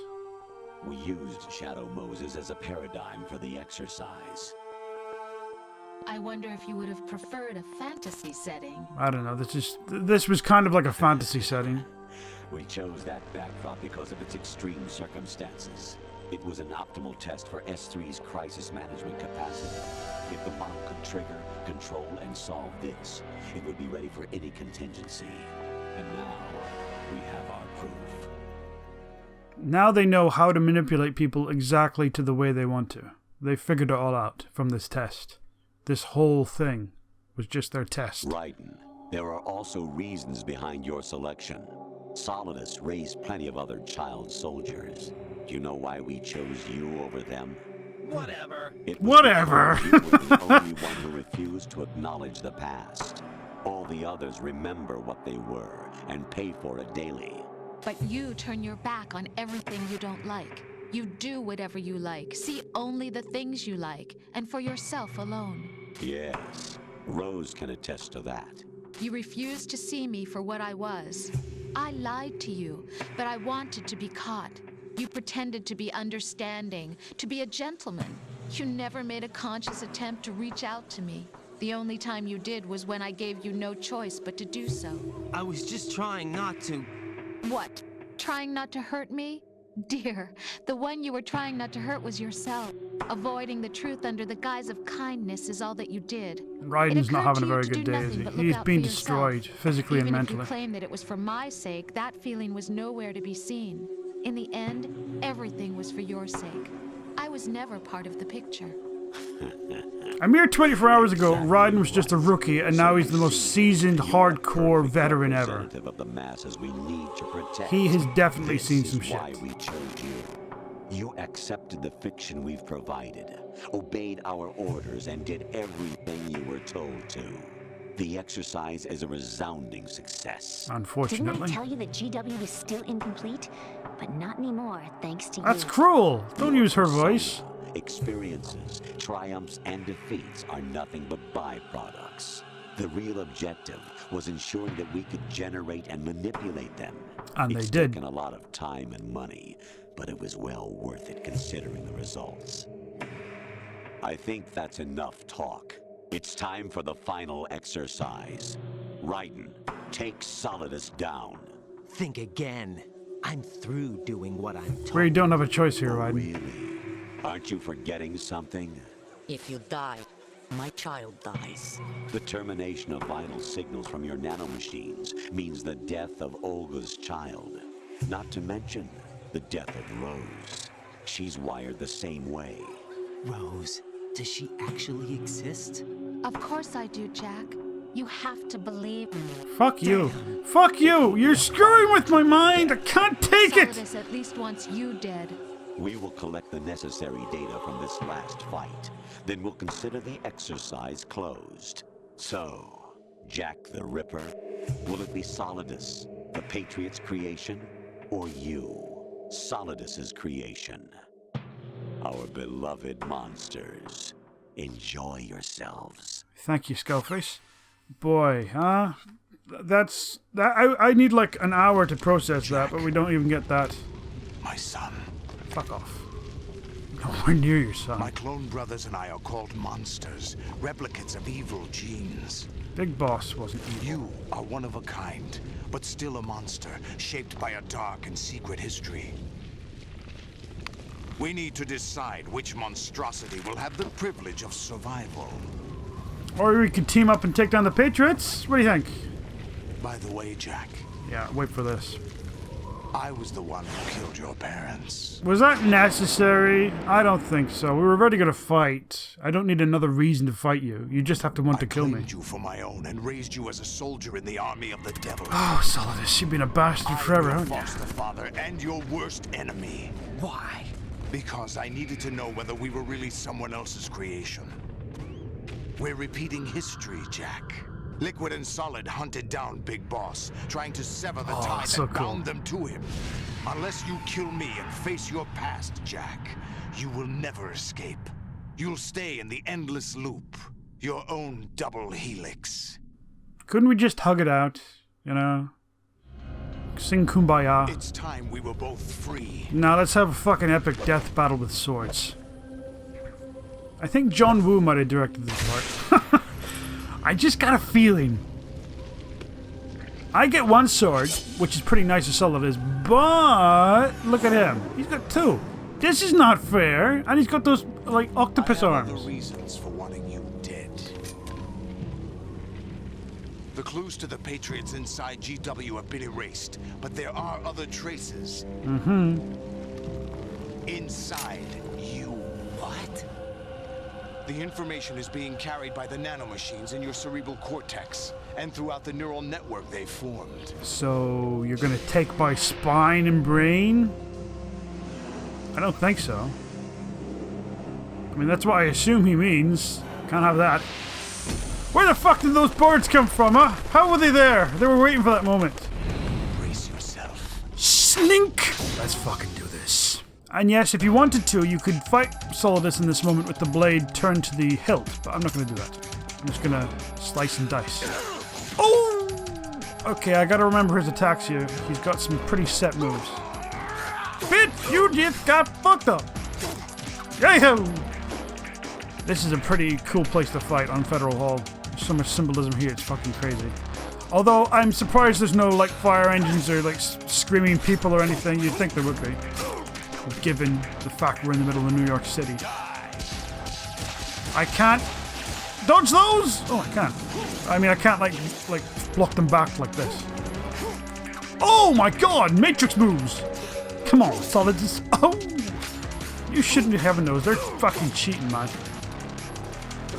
We used Shadow Moses as a paradigm for the exercise. I wonder if you would have preferred a fantasy setting. I don't know, this was kind of like a fantasy setting. We chose that backdrop because of its extreme circumstances. It was an optimal test for S3's crisis management capacity. If the bomb could trigger, control, and solve this, it would be ready for any contingency. And now, we have our proof. Now they know how to manipulate people exactly to the way they want to. They figured it all out from this test. This whole thing was just their test. Raiden, there are also reasons behind your selection. Solidus raised plenty of other child soldiers. Do you know why we chose you over them? Whatever. Whatever. You were the only one who refused to acknowledge the past. All the others remember what they were and pay for it daily. But you turn your back on everything you don't like. You do whatever you like, see only the things you like, and for yourself alone. Yes, Rose can attest to that. You refused to see me for what I was. I lied to you, but I wanted to be caught. You pretended to be understanding, to be a gentleman. You never made a conscious attempt to reach out to me. The only time you did was when I gave you no choice but to do so. I was just trying not to. What? Trying not to hurt me? Dear, the one you were trying not to hurt was yourself. Avoiding the truth under the guise of kindness is all that you did. Raiden's not having a very good day, is he? He's being destroyed, physically and mentally. Even if you claim that it was for my sake, that feeling was nowhere to be seen. In the end, everything was for your sake. I was never part of the picture. A mere 24 hours ago, Raiden was just a rookie, and now he's the most seasoned, hardcore veteran ever. Of the masses we need to protect. He has definitely seen some This is shit. why we chose you. You accepted the fiction we've provided, obeyed our orders, and did everything you were told to. The exercise is a resounding success. Didn't I Unfortunately. tell you that GW is still incomplete? But not anymore, thanks to That's you. cruel. Don't use her voice. Experiences, triumphs, and defeats are nothing but byproducts. The real objective was ensuring that we could generate and manipulate them. And It's they did. taken a lot of time and money, but it was well worth it considering the results. I think that's enough talk. It's time for the final exercise. Raiden, take Solidus down. Think again. I'm through doing what I'm told. We don't have a choice here, Raiden. Really? Aren't you forgetting something? If you die, my child dies. The termination of vital signals from your nanomachines means the death of Olga's child. Not to mention the death of Rose. She's wired the same way. Rose, does she actually exist? Of course I do, Jack. You have to believe me. Fuck you. Fuck you. You're screwing with my mind. I can't take it. Solidus at least wants you dead. We will collect the necessary data from this last fight. Then we'll consider the exercise closed. So, Jack the Ripper, will it be Solidus, the Patriots' creation, or you, Solidus's creation? Our beloved monsters, enjoy yourselves. Thank you, Skullface. Boy, huh? That's that. I need like an hour to process that, but we don't even get that. My son. Fuck off. Nowhere near your son. My clone brothers and I are called monsters, replicates of evil genes. Big Boss wasn't evil. You are one of a kind, but still a monster, shaped by a dark and secret history. We need to decide which monstrosity will have the privilege of survival. Or we could team up and take down the Patriots. What do you think? By the way, Jack. Yeah, wait for this. I was the one who killed your parents. Was that necessary? I don't think so. We were already going to fight. I don't need another reason to fight you. You just have to want to kill me. I claimed you for my own and raised you as a soldier in the army of the devil. Oh, Solidus, you've been a bastard forever, haven't you? I'm your foster father and your worst enemy. Why? Because I needed to know whether we were really someone else's creation. We're repeating history, Jack. Liquid and Solid hunted down Big Boss, trying to sever the tie that bound them to him. Unless you kill me and face your past, Jack, you will never escape. You'll stay in the endless loop, your own double helix. Couldn't we just hug it out, you know? Sing Kumbaya. It's time we were both free. Now let's have a fucking epic death battle with swords. I think John Woo might have directed this part. I just got a feeling. I get one sword, which is pretty nice as solid as, but look at him. He's got two. This is not fair. And he's got those, like, octopus arms. I have other reasons for wanting you dead. The clues to the Patriots inside GW have been erased, but there are other traces. Inside you. What? The information is being carried by the nanomachines in your cerebral cortex and throughout the neural network they formed. So you're gonna take my spine and brain? I don't think so. I mean, that's what I assume he means. Can't have that. Where the fuck did those birds come from, huh? How were they there? They were waiting for that moment. Brace yourself. Slink! Let's fucking do this. And yes, if you wanted to, you could fight Solidus in this moment with the blade turned to the hilt, but I'm not going to do that. I'm just going to slice and dice. Oh! Okay, I got to remember his attacks here. He's got some pretty set moves. Bitch, you just got fucked up! Yay-ho! This is a pretty cool place to fight on Federal Hall. There's so much symbolism here, it's fucking crazy. Although, I'm surprised there's no, like, fire engines or, like, screaming people or anything. You'd think there would be. Given the fact we're in the middle of New York City. I can't dodge those! Oh, I can't. I mean, I can't, like block them back like this. Oh my god! Matrix moves! Come on, Solidus. Oh! You shouldn't be having those. They're fucking cheating, man.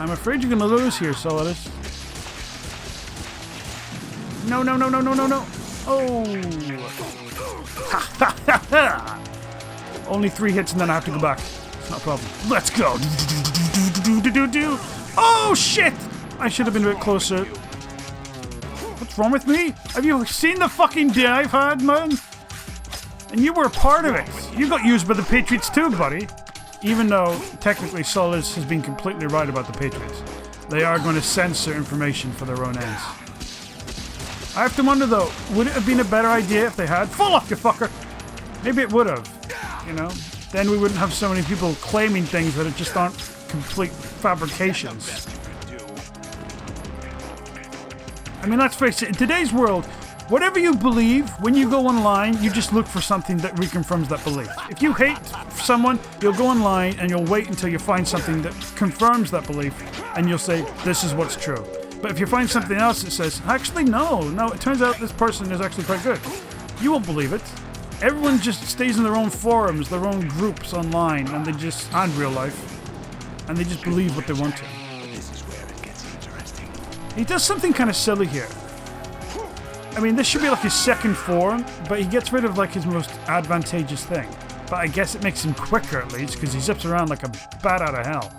I'm afraid you're gonna lose here, Solidus. No, no, no, no, no, no, no. Oh! Ha ha ha ha! Only 3 hits and then I have to go back. It's not a problem. Let's go! Oh shit! I should have been a bit closer. What's wrong with me? Have you seen the fucking day I've had, man? And you were a part of it. You got used by the Patriots too, buddy. Even though, technically, Solidus has been completely right about the Patriots. They are going to censor information for their own ends. I have to wonder, though, would it have been a better idea if they had? Fall off, you fucker! Maybe it would have. You know? Then we wouldn't have so many people claiming things that just aren't complete fabrications. I mean, let's face it, in today's world, whatever you believe, when you go online, you just look for something that reconfirms that belief. If you hate someone, you'll go online and you'll wait until you find something that confirms that belief, and you'll say, this is what's true. But if you find something else that says, actually, no, it turns out this person is actually quite good, you won't believe it. Everyone just stays in their own forums, their own groups online, and real life, and they just believe what they want to. This is where it gets interesting. He does something kind of silly here. I mean, this should be like his second form, but he gets rid of like his most advantageous thing. But I guess it makes him quicker at least, because he zips around like a bat out of hell.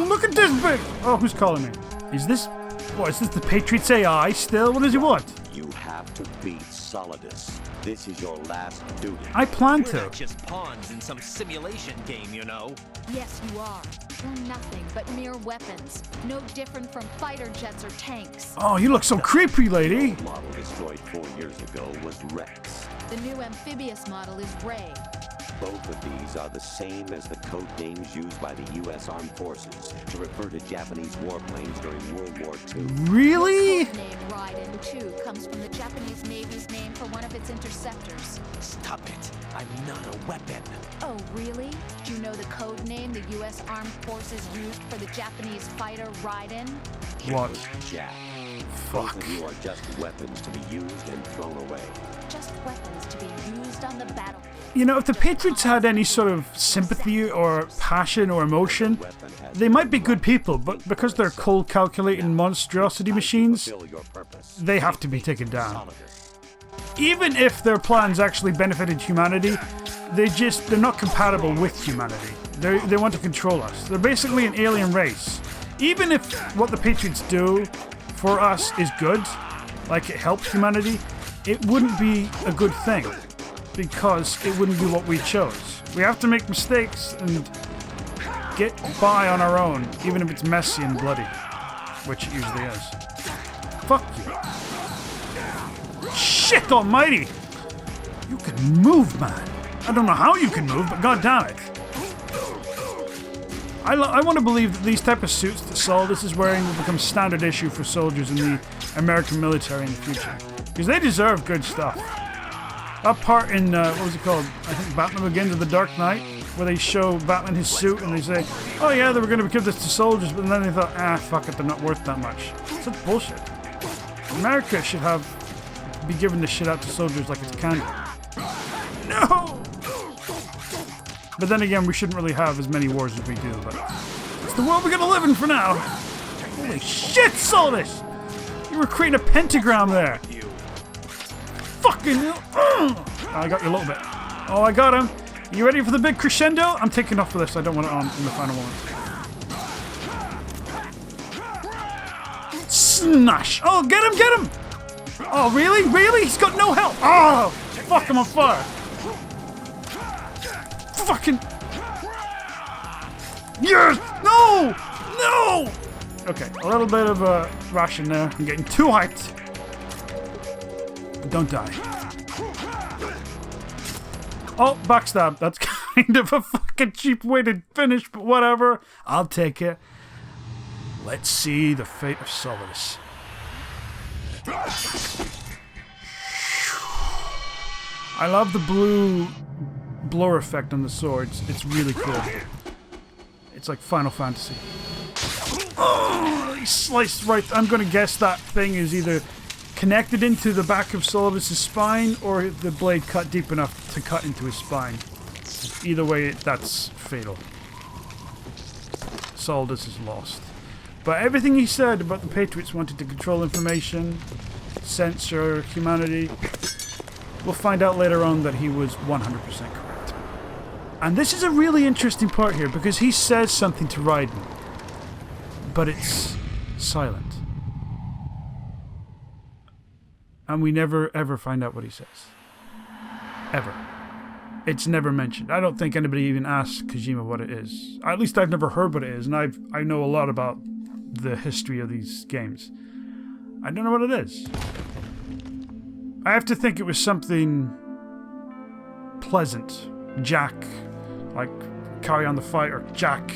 Look at this bit! Oh, who's calling me? Is this the Patriots AI still? What does he want? You have to beat Solidus. This is your last duty. I plan to. We're not just pawns in some simulation game, you know. Yes, you are. We're nothing but mere weapons. No different from fighter jets or tanks. Oh, you look so creepy, lady. The model destroyed 4 years ago was Rex. The new amphibious model is Ray. Both of these are the same as the code names used by the U.S. Armed Forces to refer to Japanese warplanes during World War II. Really? The code name Raiden 2 comes from the Japanese Navy's name for one of its interceptors. Stop it. I'm not a weapon. Oh, really? Do you know the code name the U.S. Armed Forces used for the Japanese fighter Raiden? What? Jack. Both of you are just weapons to be used and thrown away. Just weapons to be used on the battlefield. You know, if the Patriots had any sort of sympathy or passion or emotion, they might be good people, but because they're cold calculating monstrosity machines, they have to be taken down. Even if their plans actually benefited humanity, they're not compatible with humanity. They want to control us. They're basically an alien race. Even if what the Patriots do for us is good, like it helps humanity, it wouldn't be a good thing. Because it wouldn't be what we chose. We have to make mistakes and get by on our own, even if it's messy and bloody. Which it usually is. Fuck you. Shit almighty! You can move, man. I don't know how you can move, but goddammit. I want to believe that these type of suits that Solidus is wearing will become standard issue for soldiers in the American military in the future. Because they deserve good stuff. That part in, what was it called? I think Batman Begins of the Dark Knight, where they show Batman his suit and they say, oh yeah, they were going to give this to soldiers, but then they thought, fuck it, they're not worth that much. Such bullshit. America should be giving this shit out to soldiers like it's candy. No! But then again, we shouldn't really have as many wars as we do, but it's the world we're going to live in for now. Holy shit, Solidus! You were creating a pentagram there. Fucking I got you a little bit. Oh, I got him. You ready for the big crescendo? I'm taking off for this. I don't want it on in the final moment. Smash! Oh, get him, get him! Oh, really? Really? He's got no health. Oh, fuck, I'm on fire. Fucking... Yes! No! No! Okay, a little bit of a ration there. I'm getting too hyped. Don't die. Oh, backstab. That's kind of a fucking cheap way to finish, but whatever. I'll take it. Let's see the fate of Solidus. I love the blue blur effect on the swords. It's really cool. It's like Final Fantasy. Oh, he sliced right. I'm going to guess that thing is either connected into the back of Solidus' spine, or the blade cut deep enough to cut into his spine. Either way, that's fatal. Solidus is lost. But everything he said about the Patriots wanting to control information, censor humanity, we'll find out later on that he was 100% correct. And this is a really interesting part here, because he says something to Raiden, but it's silent. And we never, ever find out what he says. Ever. It's never mentioned. I don't think anybody even asks Kojima what it is. At least I've never heard what it is, and I know a lot about the history of these games. I don't know what it is. I have to think it was something pleasant. Jack, like, carry on the fight, or Jack,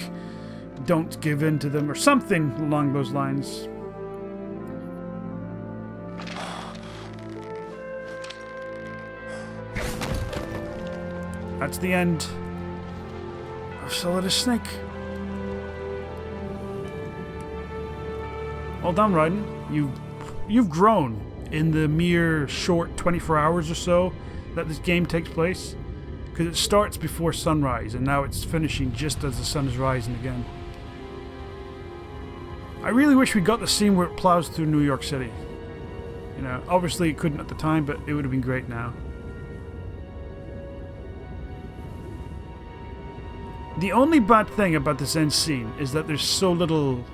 don't give in to them, or something along those lines. That's the end of Solidus Snake. Well done, Raiden. You've grown in the mere short 24 hours or so that this game takes place. Because it starts before sunrise, and now it's finishing just as the sun is rising again. I really wish we got the scene where it plows through New York City. You know, obviously it couldn't at the time, but it would have been great now. The only bad thing about this end scene is that there's so little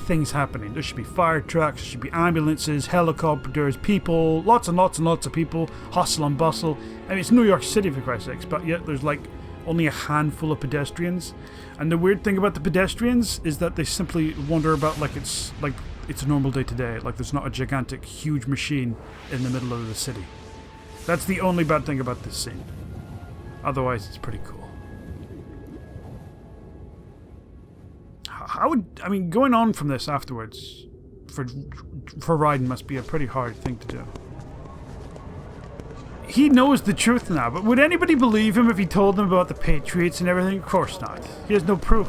things happening. There should be fire trucks, there should be ambulances, helicopters, people, lots and lots and lots of people, hustle and bustle. I mean, it's New York City for Christ's sakes, but yet there's like only a handful of pedestrians. And the weird thing about the pedestrians is that they simply wander about like it's a normal day to day. Like there's not a gigantic, huge machine in the middle of the city. That's the only bad thing about this scene. Otherwise, it's pretty cool. I mean, going on from this afterwards for Raiden must be a pretty hard thing to do. He knows the truth now, but would anybody believe him if he told them about the Patriots and everything? Of course not. He has no proof.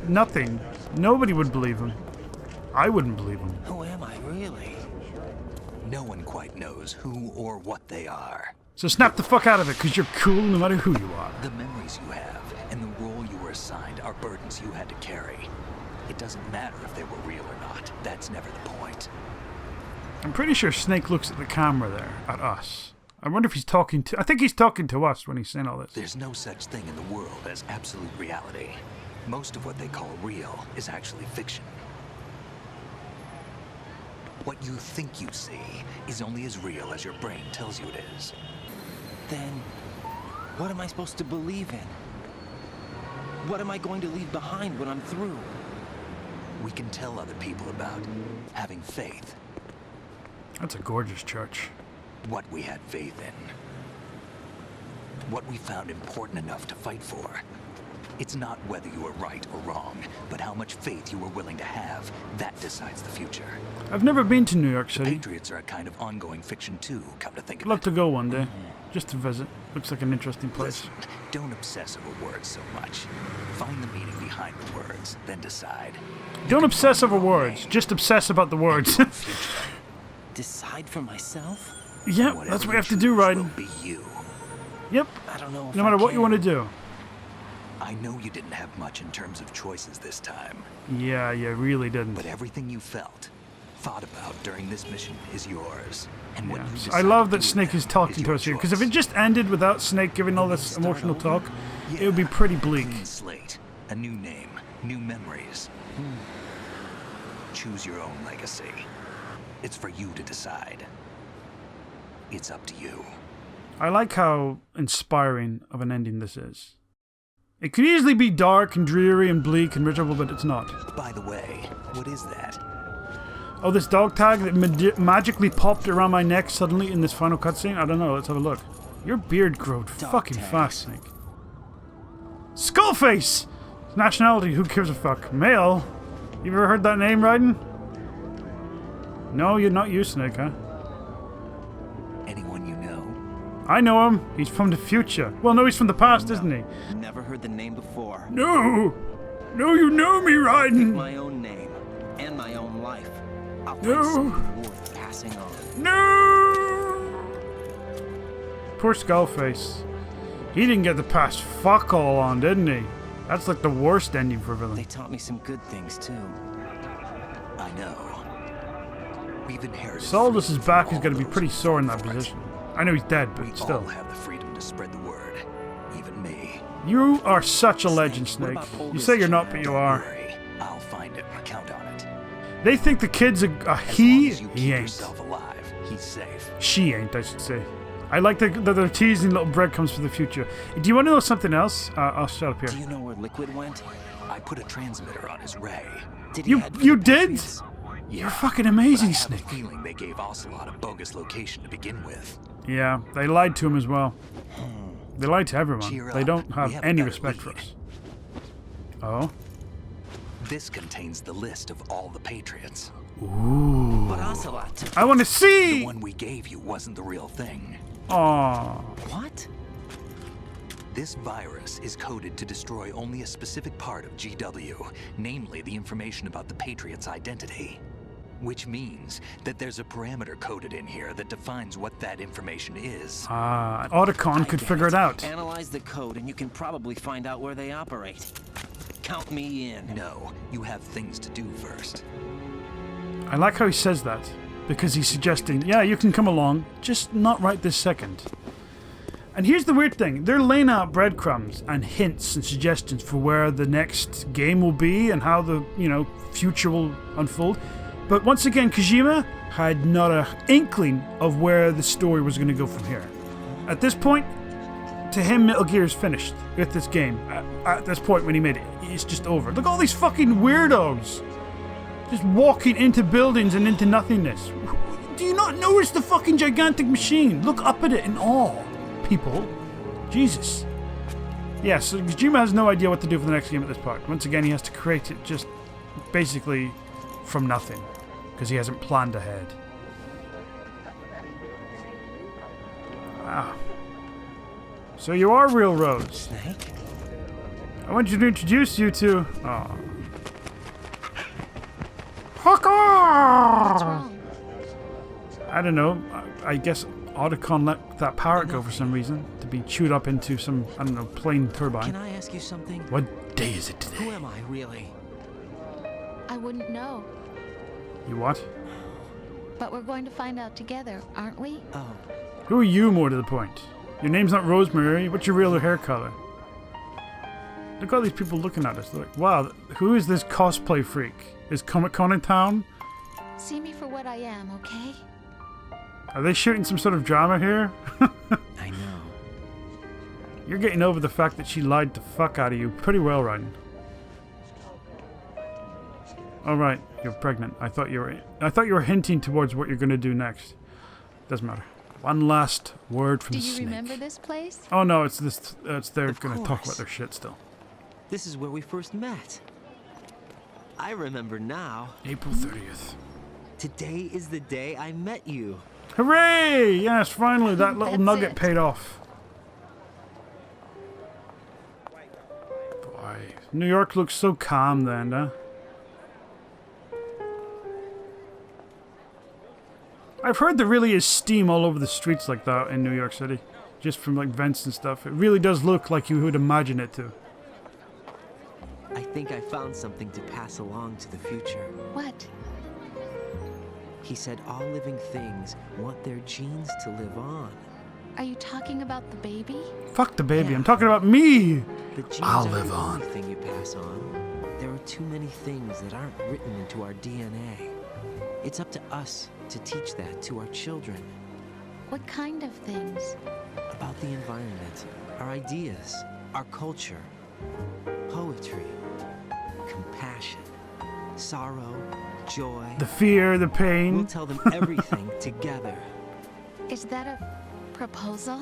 Nothing. Nobody would believe him. I wouldn't believe him. Who am I, really? No one quite knows who or what they are. So snap the fuck out of it, because you're cool no matter who you are. The memories you have and the role you were assigned are burdens you had to carry. It doesn't matter if they were real or not. That's never the point. I'm pretty sure Snake looks at the camera there, at us. I wonder if he's talking to... I think he's talking to us when he's saying all this. There's no such thing in the world as absolute reality. Most of what they call real is actually fiction. What you think you see is only as real as your brain tells you it is. Then, what am I supposed to believe in? What am I going to leave behind when I'm through? We can tell other people about having faith. That's a gorgeous church. What we had faith in. What we found important enough to fight for. It's not whether you were right or wrong, but how much faith you were willing to have. That decides the future. I've never been to New York The City. Patriots are a kind of ongoing fiction too, come to think I'd of love it. to go one day, just to visit. Looks like an interesting place. Listen, don't obsess over words so much. Find the meaning behind the words, then decide. Don't obsess over words, just obsess about the words. Decide for myself? Yep, that's what we have to do, Raiden. Be you. Yep, I don't know if no matter I what you can. want to do. I know you didn't have much in terms of choices this time, Yeah, you really didn't. but everything you felt, thought about during this mission is yours. And what you Yeah. decide I love to that do Snake with is it talking to your us here, because if choice. it just ended without Snake giving all this Start emotional over? talk, it would be pretty bleak. Clean slate, a new name, new memories. Choose your own legacy. It's for you to decide. It's up to you. I like how inspiring of an ending this is. It could easily be dark and dreary and bleak and miserable, but it's not. By the way, what is that? Oh, this dog tag that magically popped around my neck suddenly in this final cutscene? I don't know, let's have a look. Your beard growed fucking fast, Snake. Skullface! Nationality, who gives a fuck? Male? You ever heard that name, Raiden? No, you're not you, Snake, huh? Anyone you know? I know him. He's from the future. Well, no, he's from the past, isn't he? Never heard the name before. No! No, you know me, Raiden! My own name and my own life. I'll find No. something worth passing on. No! Poor Skullface. He didn't get the past fuck all on, didn't he? That's like the worst ending for a villain. They taught me some good things too. I know. We've inherited. Saldus's back is going to be pretty sore in that position. I know he's dead, but We still. all have the freedom to spread the word. Even me. You are such a legend, Snake. You say you're not, but you are. Worry. I'll find him. Count on it. They think the kid's a As long he. as you He keep ain't. yourself alive, he's safe. She ain't, I should say. I like that they're teasing little breadcrumbs for the future. Do you want to know something else? I'll shut up Do here. you know where Liquid went? I put a transmitter on his ray. Did he You head for you the did? Patriots? You're fucking amazing, But I have Snake. a feeling they gave Ocelot a bogus location to begin with. Yeah, they lied to him as well. They lied to everyone. Cheer They up. don't We have have any better respect for lead. us. Oh? This contains the list of all the Patriots. Ooh. But Ocelot took I want to The see! one we gave you wasn't the real thing. Aww. what? This virus is coded to destroy only a specific part of GW, namely the information about the Patriots' identity. Which means that there's a parameter coded in here that defines what that information is. Ah, Otacon could I get figure it out. Analyze the code and you can probably find out where they operate. Count me in. No, you have things to do first. I like how he says that, because he's suggesting, yeah, you can come along, just not right this second. And here's the weird thing, they're laying out breadcrumbs and hints and suggestions for where the next game will be and how the, future will unfold. But once again, Kojima had not an inkling of where the story was going to go from here. At this point, to him, Metal Gear is finished with this game. At this point when he made it, it's just over. Look at all these fucking weirdos just walking into buildings and into nothingness. Do you not notice the fucking gigantic machine? Look up at it in awe, people. Jesus. Yeah, so Kojima has no idea what to do for the next game at this part. Once again, he has to create it just basically from nothing, because he hasn't planned ahead. Wow. So you are real Rose. Snake? I want you to introduce you to... Oh. What's wrong? I don't know. I guess Otacon let that parrot go for some reason. To be chewed up into some, I don't know, plane turbine. Can I ask you something? What day is it today? Who am I, really? I wouldn't know. You what? But we're going to find out together, aren't we? Oh. Who are you, more to the point? Your name's not Rosemary. What's your real hair color? Look at all these people looking at us. They're like, wow, who is this cosplay freak? Is Comic-Con in town? See me for what I am, okay? Are they shooting some sort of drama here? I know. You're getting over the fact that she lied the fuck out of you pretty well, Ryan. All right, you're pregnant. I thought you were hinting towards what you're going to do next. Doesn't matter. One last word from Do the you snake. remember this place? Oh no, it's this. They're going to talk course. about their shit still. This is where we first met. I remember now. April 30th. Today is the day I met you. Hooray! Yes, finally, that little That's nugget it. paid off. Boy, New York looks so calm then, huh? I've heard there really is steam all over the streets like that in New York City. Just from like vents and stuff. It really does look like you would imagine it to. I think I found something to pass along to the future. What? He said all living things want their genes to live on. Are you talking about the baby? Fuck the baby, Yeah. I'm talking about me! The genes I'll aren't live the on. only thing you pass on. There are too many things that aren't written into our DNA. It's up to us to teach that to our children. What kind of things? About the environment, our ideas, our culture, poetry, compassion, sorrow, joy. The fear, the We'll pain. tell them everything together. Is that a proposal?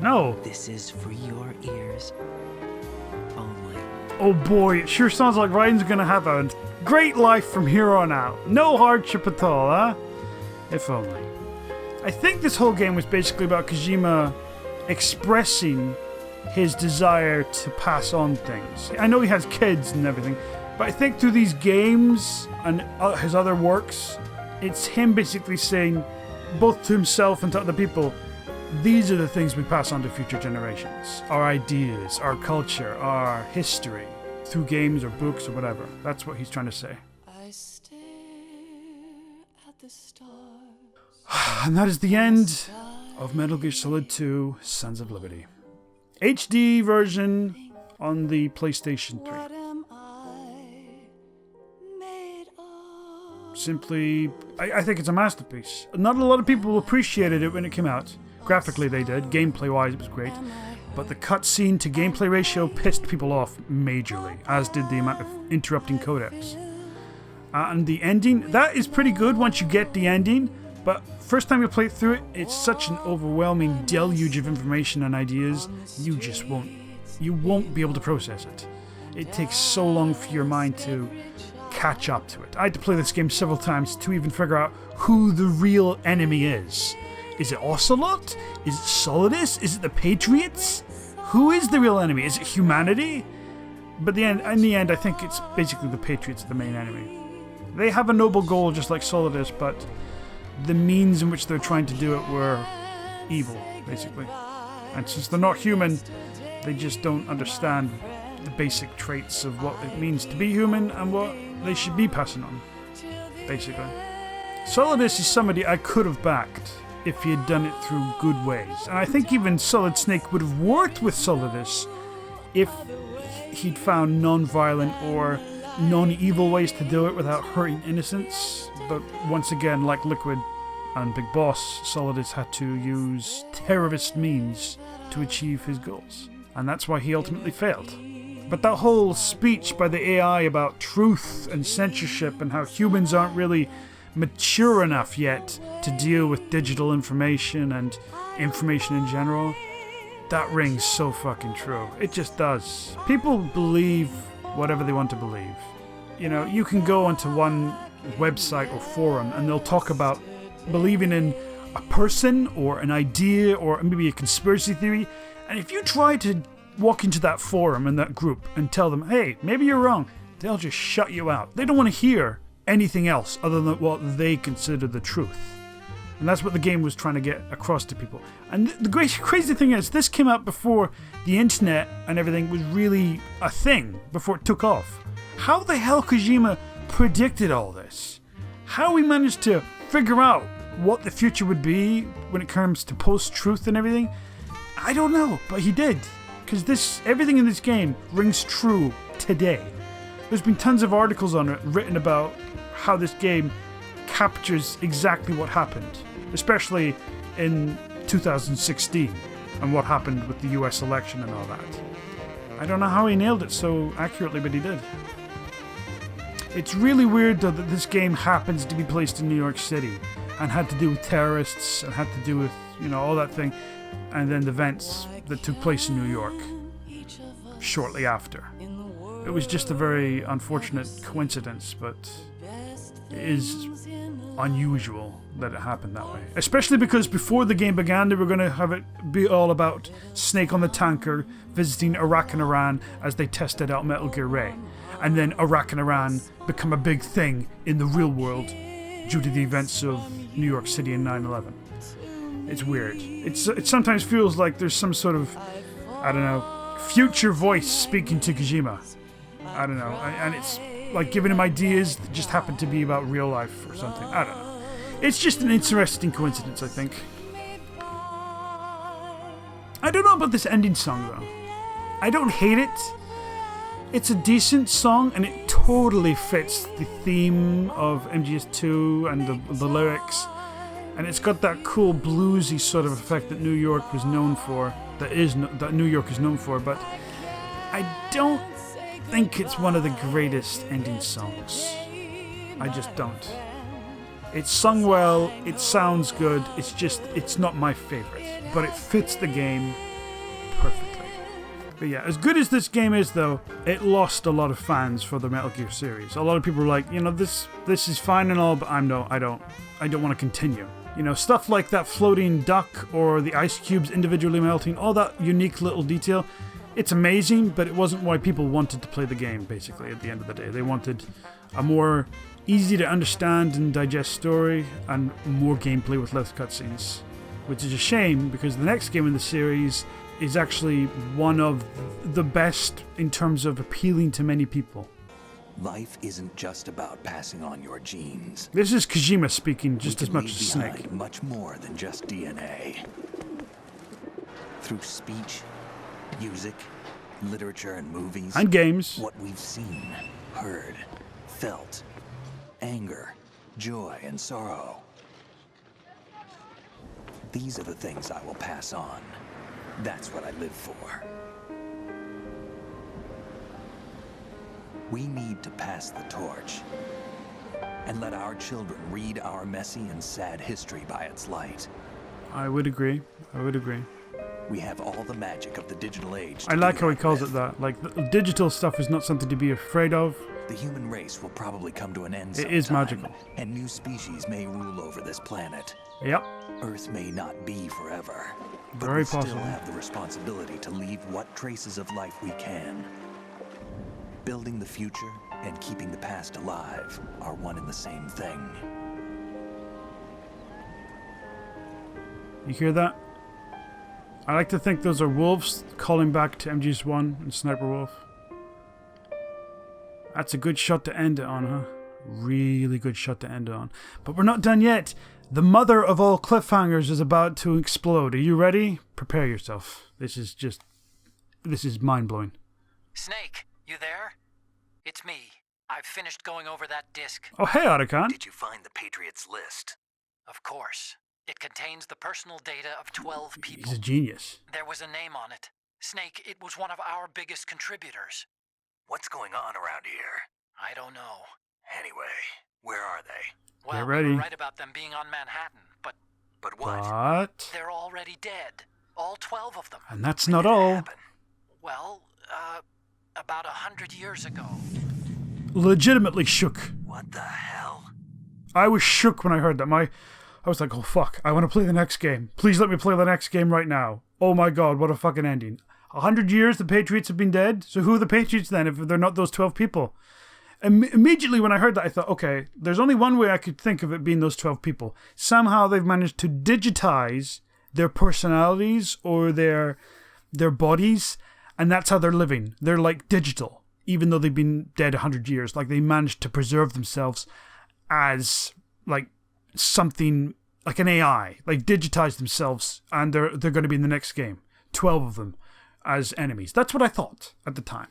No. This is for your ears only. Oh boy, it sure sounds like Ryan's gonna have a great life from here on out. No hardship at all, huh? If only. I think this whole game was basically about Kojima expressing his desire to pass on things. I know he has kids and everything, but I think through these games and his other works, it's him basically saying, both to himself and to other people, these are the things we pass on to future generations. Our ideas, our culture, our history, through games or books or whatever. That's what he's trying to say. I stare at the stars. And that is the end of Metal Gear Solid 2 Sons of Liberty. HD version on the PlayStation 3. What am I made of? Simply, I think it's a masterpiece. Not a lot of people appreciated it when it came out. Graphically they did, gameplay-wise it was great. But the cutscene to gameplay ratio pissed people off majorly, as did the amount of interrupting codecs. And the ending, that is pretty good once you get the ending, but first time you play through it, it's such an overwhelming deluge of information and ideas, you won't be able to process it. It takes so long for your mind to catch up to it. I had to play this game several times to even figure out who the real enemy is. Is it Ocelot? Is it Solidus? Is it the Patriots? Who is the real enemy? Is it humanity? But in the end, I think it's basically the Patriots are the main enemy. They have a noble goal just like Solidus, but the means in which they're trying to do it were evil, basically. And since they're not human, they just don't understand the basic traits of what it means to be human and what they should be passing on, basically. Solidus is somebody I could have backed if he had done it through good ways. And I think even Solid Snake would have worked with Solidus if he'd found non-violent or non-evil ways to do it without hurting innocents. But once again, like Liquid and Big Boss, Solidus had to use terrorist means to achieve his goals. And that's why he ultimately failed. But that whole speech by the AI about truth and censorship and how humans aren't really mature enough yet to deal with digital information and information in general, that rings so fucking true. It just does. People believe whatever they want to believe. You know, you can go onto one website or forum and they'll talk about believing in a person or an idea or maybe a conspiracy theory, and if you try to walk into that forum and that group and tell them, hey, maybe you're wrong, they'll just shut you out. They don't want to hear anything else other than what they consider the truth. And that's what the game was trying to get across to people. And the crazy thing is, this came out before the internet and everything was really a thing, before it took off. How the hell Kojima predicted all this? How he managed to figure out what the future would be when it comes to post-truth and everything, I don't know, but he did. Because everything in this game rings true today. There's been tons of articles on it written about how this game captures exactly what happened, especially in 2016 and what happened with the US election and all that. I don't know how he nailed it so accurately, but he did. It's really weird though that this game happens to be placed in New York City and had to do with terrorists and had to do with, all that thing, and then the events that took place in New York shortly after. It was just a very unfortunate coincidence, but it is unusual that it happened that way. Especially because before the game began, they were going to have it be all about Snake on the tanker visiting Iraq and Iran as they tested out Metal Gear Ray. And then Iraq and Iran become a big thing in the real world due to the events of New York City in 9/11. It's weird. It sometimes feels like there's some sort of, future voice speaking to Kojima. I don't know. And it's like giving him ideas that just happen to be about real life or something. I don't know. It's just an interesting coincidence, I think. I don't know about this ending song, though. I don't hate it. It's a decent song, and it totally fits the theme of MGS2 and the lyrics. And it's got that cool bluesy sort of effect that New York was known for. That New York is known for, but I don't think it's one of the greatest ending songs. I just don't. It's sung well, it sounds good, it's not my favorite. But it fits the game perfectly. But yeah, as good as this game is though, it lost a lot of fans for the Metal Gear series. A lot of people were like, this is fine and all, but I don't want to continue. Stuff like that floating duck or the ice cubes individually melting, all that unique little detail. It's amazing, but it wasn't why people wanted to play the game, basically, at the end of the day. They wanted a more easy to understand and digest story and more gameplay with less cutscenes. Which is a shame, because the next game in the series is actually one of the best in terms of appealing to many people. Life isn't just about passing on your genes. This is Kojima speaking just as much as Snake. Much more than just DNA. Through speech, music, literature, and movies. And games. What we've seen, heard, felt. Anger, joy, and sorrow. These are the things I will pass on. That's what I live for. We need to pass the torch and let our children read our messy and sad history by its light. I would agree. We have all the magic of the digital age. I like how he calls it that. Like, the digital stuff is not something to be afraid of. The human race will probably come to an end sometime. It is magical. And new species may rule over this planet. Yep. Earth may not be forever. But Very we possible. still have the responsibility to leave what traces of life we can. Building the future and keeping the past alive are one and the same thing. You hear that? I like to think those are wolves calling back to MGS1 and Sniper Wolf. That's a good shot to end it on, huh? Really good shot to end it on. But we're not done yet. The mother of all cliffhangers is about to explode. Are you ready? Prepare yourself. This is mind-blowing. Snake, you there? It's me. I've finished going over that disc. Oh, hey, Otacon. Did you find the Patriots list? Of course. It contains the personal data of 12 people. He's a genius. There was a name on it. Snake, it was one of our biggest contributors. What's going on around here? I don't know. Anyway, where are they? Well, get ready. We were right about them being on Manhattan, but... But what? What? They're already dead. All 12 of them. And that's not all. Happen? Well, about 100 years ago. Legitimately shook. What the hell? I was shook when I heard that. I was like, oh fuck, I want to play the next game. Please let me play the next game right now. Oh my god, what a fucking ending. 100 years the Patriots have been dead? So who are the Patriots then if they're not those 12 people? Immediately when I heard that, I thought, okay, there's only one way I could think of it being those 12 people. Somehow they've managed to digitize their personalities or their bodies, and that's how they're living. They're like digital, even though they've been dead 100 years. Like they managed to preserve themselves as like something like an AI, like digitize themselves, and they're going to be in the next game. 12 of them as enemies. That's what I thought at the time.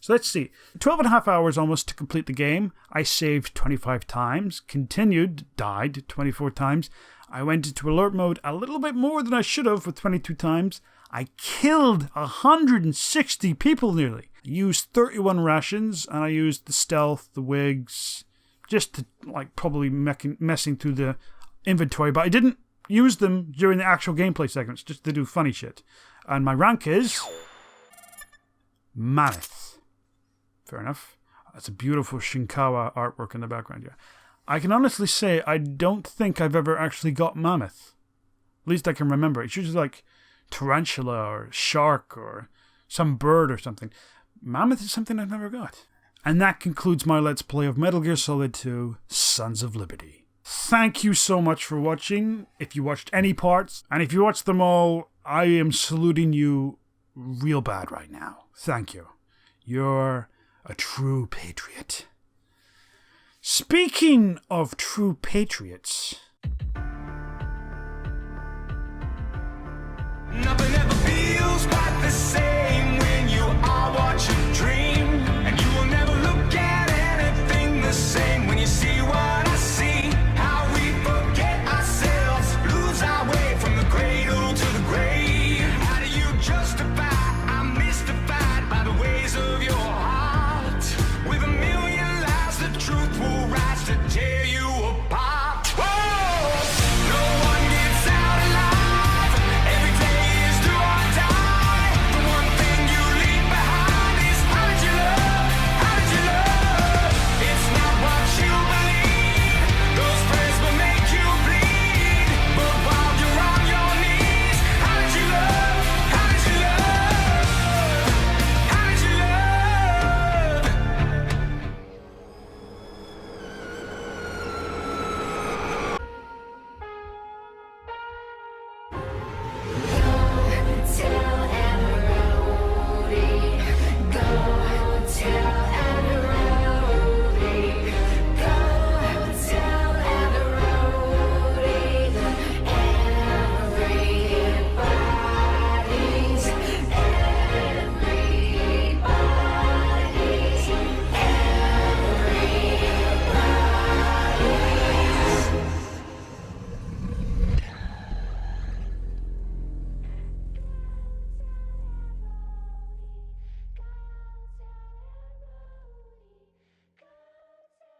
So let's see. 12 and a half hours almost to complete the game. I saved 25 times, continued, died 24 times. I went into alert mode a little bit more than I should have with 22 times. I killed 160 people nearly. I used 31 rations, and I used the stealth, the wigs, just to like probably messing through the inventory, but I didn't use them during the actual gameplay segments, just to do funny shit. And my rank is Mammoth. Fair enough. That's a beautiful Shinkawa artwork in the background here. I can honestly say I don't think I've ever actually got Mammoth. At least I can remember. It's usually like tarantula or shark or some bird or something. Mammoth is something I've never got. And that concludes my Let's Play of Metal Gear Solid 2 Sons of Liberty. Thank you so much for watching. If you watched any parts, and if you watched them all, I am saluting you real bad right now. Thank you. You're a true patriot. Speaking of true patriots,